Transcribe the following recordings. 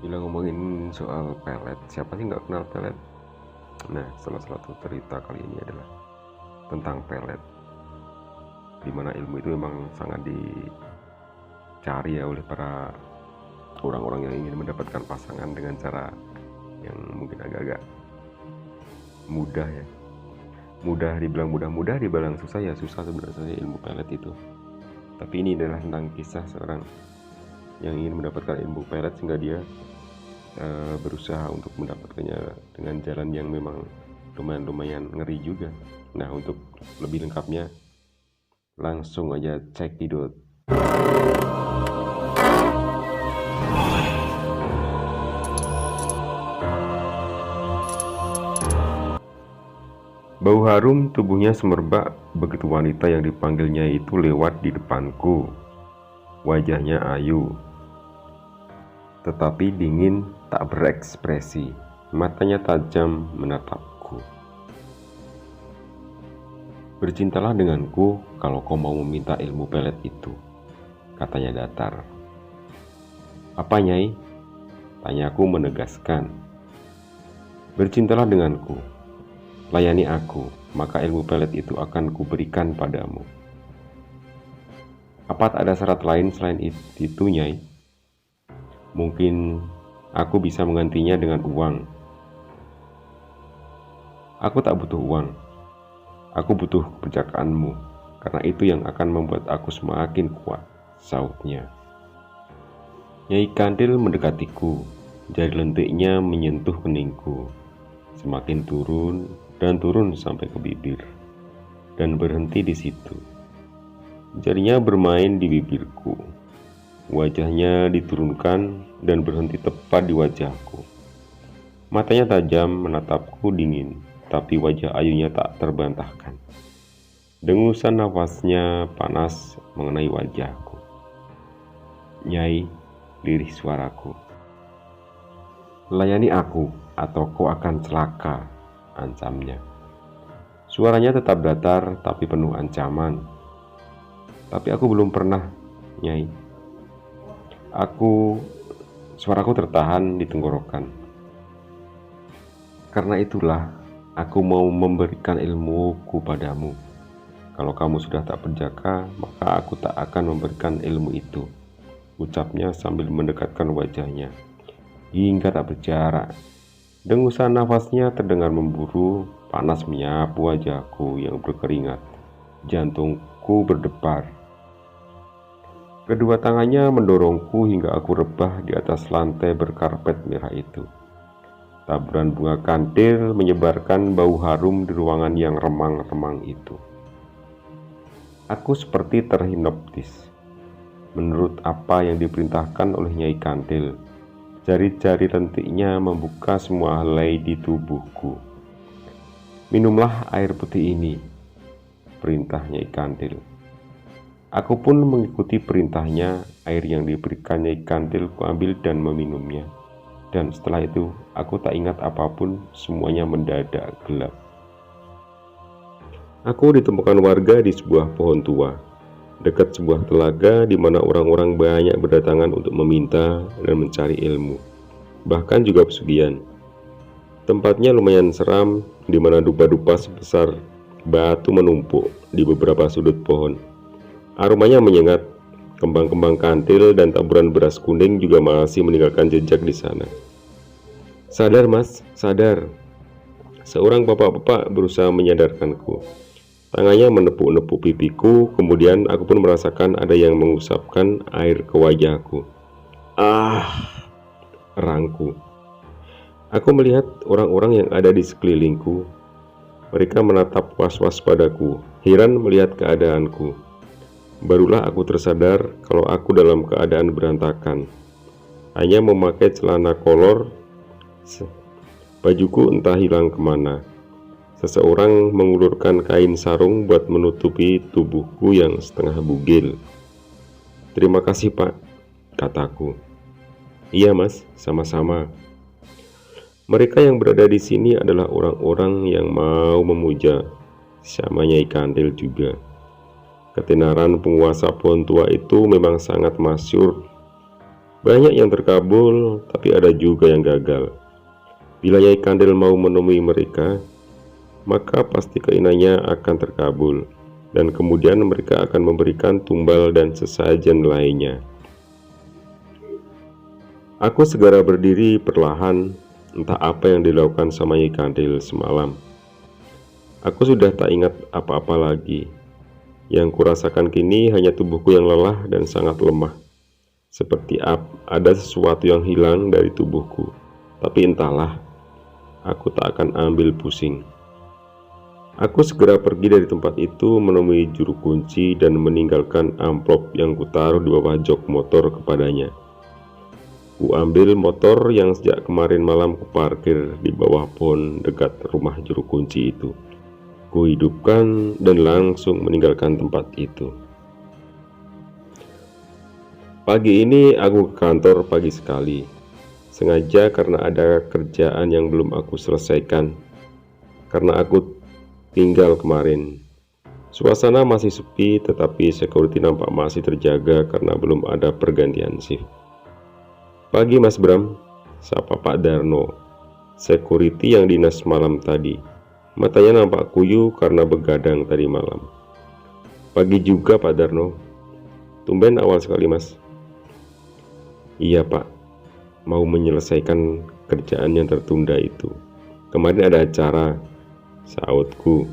Bila ngomongin soal pelet, siapa sih nggak kenal pelet? Nah, salah satu cerita kali ini adalah tentang pelet, di mana ilmu itu memang sangat dicari ya oleh para orang-orang yang ingin mendapatkan pasangan dengan cara yang mungkin agak-agak mudah ya. Mudah dibilang mudah dibilang susah ya susah sebenarnya ilmu pelet itu. Tapi ini adalah tentang kisah seorang yang ingin mendapatkan ilmu pelet sehingga dia berusaha untuk mendapatkannya dengan jalan yang memang lumayan ngeri juga. Nah, untuk lebih lengkapnya langsung aja cek dot. Bau harum tubuhnya semerbak begitu wanita yang dipanggilnya itu lewat di depanku. Wajahnya ayu, tetapi dingin tak berekspresi. Matanya tajam menatapku. Bercintalah denganku kalau kau mau meminta ilmu pelet itu, katanya datar. Apa, Nyai? Tanyaku menegaskan. Bercintalah denganku, layani aku, maka ilmu pelet itu akan kuberikan padamu. Apa tak ada syarat lain selain itu, Nyai? Mungkin aku bisa menggantinya dengan uang. Aku tak butuh uang. Aku butuh kebijakanmu, karena itu yang akan membuat aku semakin kuat, sautnya. Nyai Kandil mendekatiku, jari lentiknya menyentuh keningku, semakin turun dan turun sampai ke bibir, dan berhenti di situ. Jarinya bermain di bibirku, wajahnya diturunkan dan berhenti tepat di wajahku. Matanya tajam menatapku dingin, tapi wajah ayunya tak terbantahkan. Dengusan nafasnya panas mengenai wajahku. Nyai, lirih suaraku. Layani aku atau kau akan celaka, ancamnya. Suaranya tetap datar tapi penuh ancaman. Tapi aku belum pernah, Nyai. Suaraku tertahan di tenggorokan. Karena itulah aku mau memberikan ilmuku padamu. Kalau kamu sudah tak berjaka, maka aku tak akan memberikan ilmu itu, ucapnya sambil mendekatkan wajahnya hingga tak berjarak. Dengusan nafasnya terdengar memburu, panas menyapu wajahku yang berkeringat. Jantungku berdebar. Kedua tangannya mendorongku hingga aku rebah di atas lantai berkarpet merah itu. Taburan bunga kantil menyebarkan bau harum di ruangan yang remang-remang itu. Aku seperti terhipnotis. Menurut apa yang diperintahkan oleh Nyai Kantil, jari-jari lentiknya membuka semua helai di tubuhku. Minumlah air putih ini, perintah Nyai Kantil. Aku pun mengikuti perintahnya. Air yang diberikan Nyai Kantil kuambil dan meminumnya. Dan setelah itu aku tak ingat apapun, semuanya mendadak gelap. Aku ditemukan warga di sebuah pohon tua, dekat sebuah telaga di mana orang-orang banyak berdatangan untuk meminta dan mencari ilmu, bahkan juga pesugihan. Tempatnya lumayan seram, di mana dupa-dupa sebesar batu menumpuk di beberapa sudut pohon. Aromanya menyengat, kembang-kembang kantil dan taburan beras kuning juga masih meninggalkan jejak di sana. Sadar, Mas, sadar. Seorang bapak-bapak berusaha menyadarkanku. Tangannya menepuk-nepuk pipiku, kemudian aku pun merasakan ada yang mengusapkan air ke wajahku. Erangku. Aku melihat orang-orang yang ada di sekelilingku. Mereka menatap was-was padaku, heran melihat keadaanku. Barulah aku tersadar kalau aku dalam keadaan berantakan. Hanya memakai celana kolor, bajuku entah hilang kemana. Seseorang mengulurkan kain sarung buat menutupi tubuhku yang setengah bugil. Terima kasih, Pak, kataku. Iya, Mas, sama-sama. Mereka yang berada di sini adalah orang-orang yang mau memuja, sama Nyai Kandil juga. Ketenaran penguasa pohon tua itu memang sangat masyhur Banyak yang terkabul, tapi ada juga yang gagal. Bila Nyai Kandil mau menemui mereka, maka pasti keinginannya akan terkabul, dan kemudian mereka akan memberikan tumbal dan sesajen lainnya. Aku segera berdiri perlahan, entah apa yang dilakukan sama Nyai Kandil semalam. Aku sudah tak ingat apa-apa lagi. Yang kurasakan kini hanya tubuhku yang lelah dan sangat lemah. Seperti ada sesuatu yang hilang dari tubuhku. Tapi entahlah, aku tak akan ambil pusing. Aku segera pergi dari tempat itu menemui juru kunci dan meninggalkan amplop yang kutaruh di bawah jok motor kepadanya. Ku ambil motor yang sejak kemarin malam kuparkir di bawah pohon dekat rumah juru kunci itu. Ku hidupkan dan langsung meninggalkan tempat itu. Pagi ini aku ke kantor pagi sekali, sengaja karena ada kerjaan yang belum aku selesaikan, karena aku tinggal kemarin. Suasana masih sepi, tetapi security nampak masih terjaga karena belum ada pergantian shift. Pagi Mas Bram, sapa Pak Darno, security yang dinas malam tadi. Matanya nampak kuyu karena begadang tadi malam. Pagi juga Pak Darno, tumben awal sekali Mas. Iya Pak, mau menyelesaikan kerjaan yang tertunda itu. Kemarin ada acara, sautku.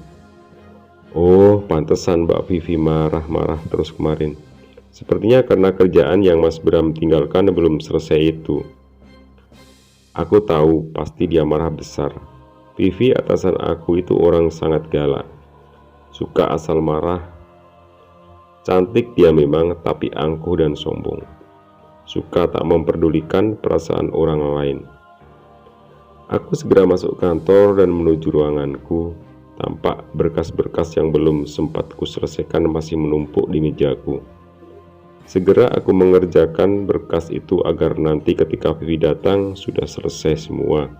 Oh, pantesan Mbak Vivi marah-marah terus kemarin. Sepertinya karena kerjaan yang Mas Bram tinggalkan belum selesai itu. Aku tahu pasti dia marah besar. Vivi atasan aku itu orang sangat galak, suka asal marah. Cantik dia memang, tapi angkuh dan sombong. Suka tak memperdulikan perasaan orang lain. Aku segera masuk kantor dan menuju ruanganku. Tampak berkas-berkas yang belum sempat kuselesaikan masih menumpuk di mejaku. Segera aku mengerjakan berkas itu agar nanti ketika Vivi datang sudah selesai semua.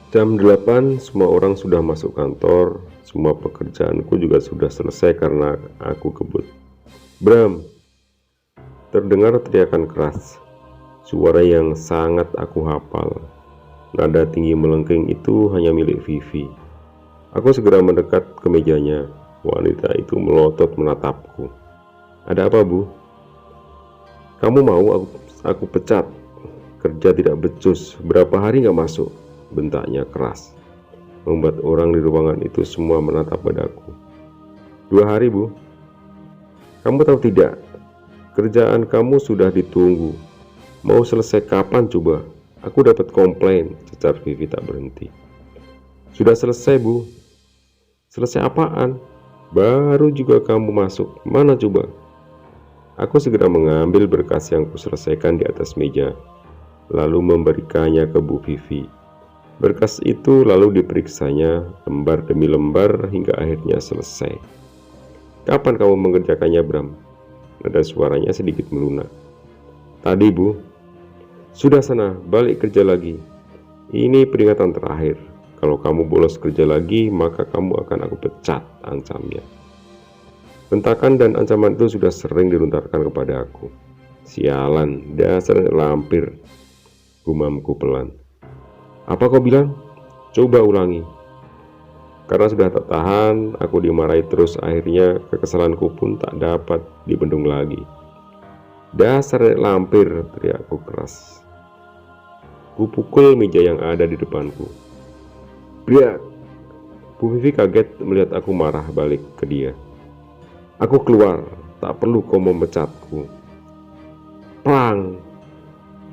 Jam 8 semua orang sudah masuk kantor. Semua pekerjaanku juga sudah selesai karena aku kebut. Bram, terdengar teriakan keras, suara yang sangat aku hafal. Nada tinggi melengking itu hanya milik Vivi. Aku segera mendekat ke mejanya. Wanita itu melotot menatapku. Ada apa Bu? Kamu mau aku pecat? Kerja tidak becus, berapa hari gak masuk? Bentaknya keras, membuat orang di ruangan itu semua menatap padaku. 2 hari Bu. Kamu tahu tidak, kerjaan kamu sudah ditunggu. Mau selesai kapan coba? Aku dapat komplain, cecar Vivi tak berhenti. Sudah selesai Bu. Selesai apaan? Baru juga kamu masuk, mana coba? Aku segera mengambil berkas yang kuselesaikan di atas meja, lalu memberikannya ke Bu Vivi. Berkas itu lalu diperiksanya lembar demi lembar hingga akhirnya selesai. Kapan kamu mengerjakannya Bram? Nada suaranya sedikit melunak. Tadi Bu. Sudah sana, balik kerja lagi. Ini peringatan terakhir. Kalau kamu bolos kerja lagi, maka kamu akan aku pecat, ancamnya. Bentakan dan ancaman itu sudah sering dilontarkan kepada aku. Sialan, dasar lampir, gumamku pelan. Apa kau bilang? Coba ulangi. Karena sudah tak tahan, aku dimarahi terus. Akhirnya kekesalanku pun tak dapat dibendung lagi. Dasar lampir, teriakku keras. Ku pukul meja yang ada di depanku. Bria! Bu Vivi kaget melihat aku marah balik ke dia. Aku keluar, tak perlu kau memecatku. Plang!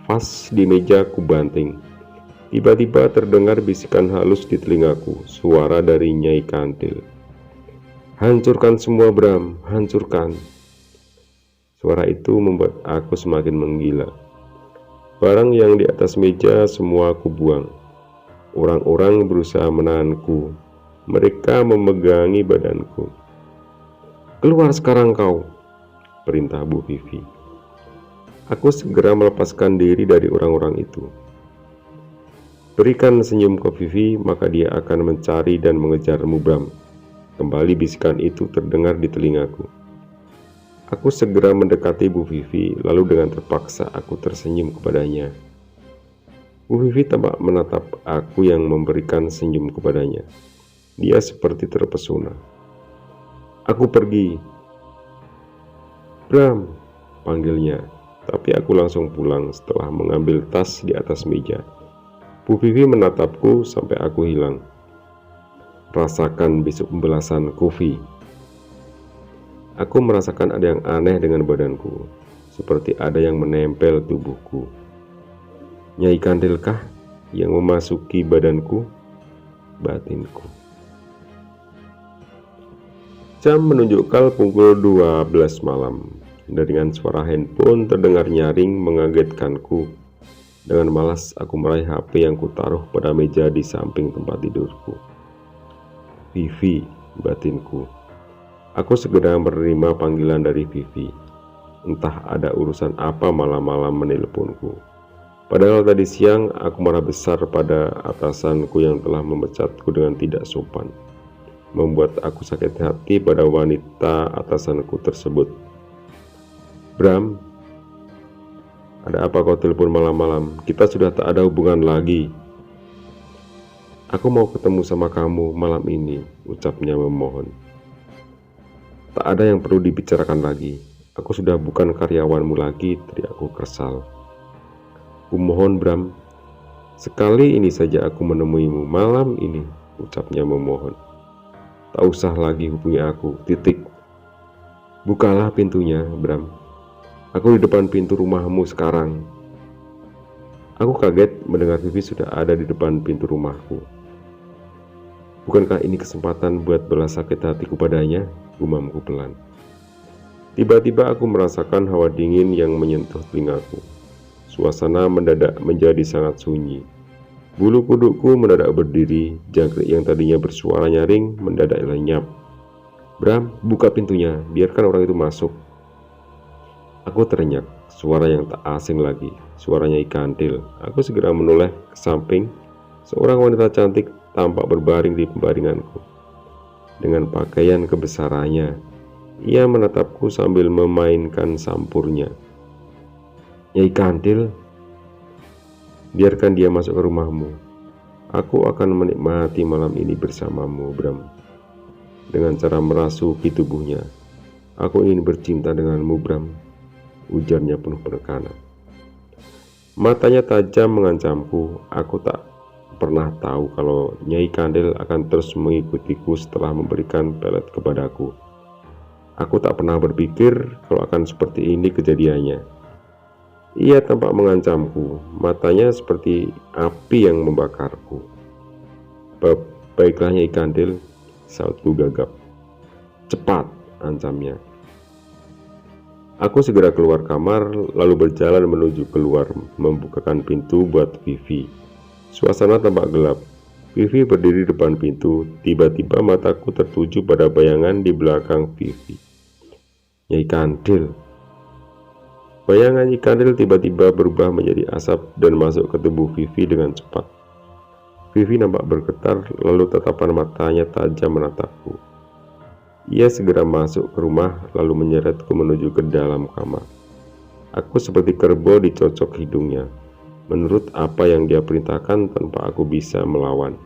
Vas di meja ku banting. Tiba-tiba terdengar bisikan halus di telingaku, suara dari Nyai Kandil. Hancurkan semua Bram, hancurkan. Suara itu membuat aku semakin menggila. Barang yang di atas meja semua aku buang. Orang-orang berusaha menahanku. Mereka memegangi badanku. Keluar sekarang kau, perintah Bu Vivi. Aku segera melepaskan diri dari orang-orang itu. Berikan senyum ke Vivi, maka dia akan mencari dan mengejarmu Bram. Kembali bisikan itu terdengar di telingaku. Aku segera mendekati Bu Vivi, lalu dengan terpaksa aku tersenyum kepadanya. Bu Vivi tampak menatap aku yang memberikan senyum kepadanya. Dia seperti terpesona. "Aku pergi." "Bram," panggilnya, tapi aku langsung pulang setelah mengambil tas di atas meja. Bu Vivi menatapku sampai aku hilang. "Rasakan besok pembalasan Kofi." Aku merasakan ada yang aneh dengan badanku, seperti ada yang menempel tubuhku. Nyai Kandilkah yang memasuki badanku? Batinku. Jam menunjukkan pukul 12 malam, dan dengan suara handphone terdengar nyaring mengagetkanku. Dengan malas aku meraih HP yang kutaruh pada meja di samping tempat tidurku. "Vivi," batinku. Aku segera menerima panggilan dari Vivi. Entah ada urusan apa malam-malam menelponku. Padahal tadi siang aku marah besar pada atasanku yang telah memecatku dengan tidak sopan. Membuat aku sakit hati pada wanita atasanku tersebut. "Bram, ada apa kau telepon malam-malam? Kita sudah tak ada hubungan lagi." "Aku mau ketemu sama kamu malam ini," ucapnya memohon. "Tak ada yang perlu dibicarakan lagi. Aku sudah bukan karyawanmu lagi," teriakku kesal. "Kumohon Bram, sekali ini saja aku menemuimu malam ini," ucapnya memohon. "Tak usah lagi hubungi aku, titik. Bukalah pintunya, Bram. Aku di depan pintu rumahmu sekarang." Aku kaget mendengar Vivi sudah ada di depan pintu rumahku. "Bukankah ini kesempatan buat balas sakit hatiku padanya?" gumamku pelan. Tiba-tiba aku merasakan hawa dingin yang menyentuh telingaku. Suasana mendadak menjadi sangat sunyi. Bulu kudukku mendadak berdiri, jangkrik yang tadinya bersuara nyaring mendadak lenyap. "Bram, buka pintunya, biarkan orang itu masuk." Aku terenyak, suara yang tak asing lagi, suaranya Nyai Kandil. Aku segera menoleh ke samping. Seorang wanita cantik tampak berbaring di pembaringanku. Dengan pakaian kebesarannya, ia menatapku sambil memainkan sampurnya. "Nyai Kandil, biarkan dia masuk ke rumahmu. Aku akan menikmati malam ini bersamamu, Bram." Dengan cara merasuki tubuhnya, "Aku ingin bercinta denganmu, Bram," ujarnya penuh penekanan. Matanya tajam mengancamku. Aku tak pernah tahu kalau Nyai Kandil akan terus mengikutiku setelah memberikan pelet kepadaku. Aku tak pernah berpikir kalau akan seperti ini kejadiannya. Ia tampak mengancamku, matanya seperti api yang membakarku. "Baiklah Nyai Kandil," sautku gagap. "Cepat," ancamnya. Aku segera keluar kamar, lalu berjalan menuju keluar, membukakan pintu buat Vivi. Suasana tampak gelap. Vivi berdiri depan pintu. Tiba-tiba mataku tertuju pada bayangan di belakang Vivi. Nyai Kandil. Bayangan Nyai Kandil tiba-tiba berubah menjadi asap dan masuk ke tubuh Vivi dengan cepat. Vivi nampak bergetar, lalu tatapan matanya tajam menatapku. Ia segera masuk ke rumah, lalu menyeretku menuju ke dalam kamar. Aku seperti kerbau dicocok hidungnya. Menurut apa yang dia perintahkan tanpa aku bisa melawan.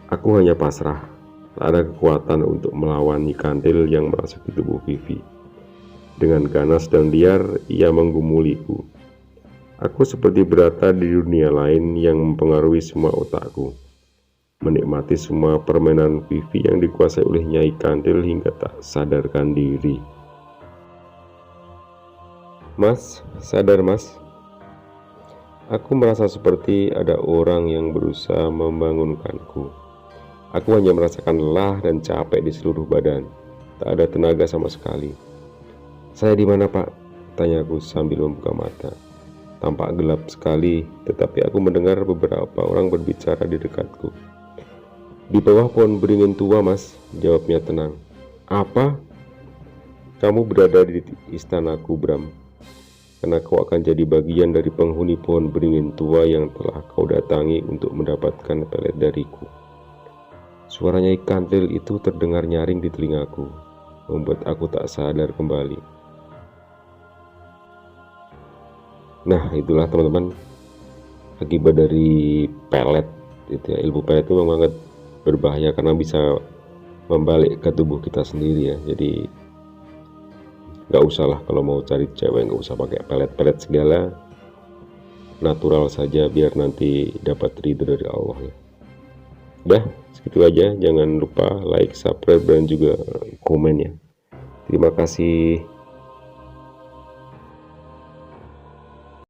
Aku hanya pasrah, tak ada kekuatan untuk melawan Nyai Kandil yang merasuki tubuh Vivi. Dengan ganas dan liar, ia menggumuliku. Aku seperti berada di dunia lain yang mempengaruhi semua otakku. Menikmati semua permainan Vivi yang dikuasai oleh Nyai Kandil hingga tak sadarkan diri. "Mas, sadar mas." Aku merasa seperti ada orang yang berusaha membangunkanku. Aku hanya merasakan lelah dan capek di seluruh badan. Tak ada tenaga sama sekali. "Saya di mana, Pak?" tanyaku sambil membuka mata. Tampak gelap sekali, tetapi aku mendengar beberapa orang berbicara di dekatku. "Di bawah pohon beringin tua, Mas," jawabnya tenang. "Apa?" "Kamu berada di istanaku, Bram. Karena kau akan jadi bagian dari penghuni pohon beringin tua yang telah kau datangi untuk mendapatkan pelet dariku." Suara Nyai Kandil itu terdengar nyaring di telingaku. membuat aku tak sadar kembali. Nah, itulah teman-teman akibat dari pelet itu ya. Ilmu pelet itu memang sangat berbahaya karena bisa membalik ke tubuh kita sendiri ya. Jadi nggak usah lah kalau mau cari cewek, nggak usah pakai pelet-pelet segala, natural saja biar nanti dapat ridho dari Allah ya. Udah segitu aja, jangan lupa like, subscribe dan juga komen ya. Terima kasih.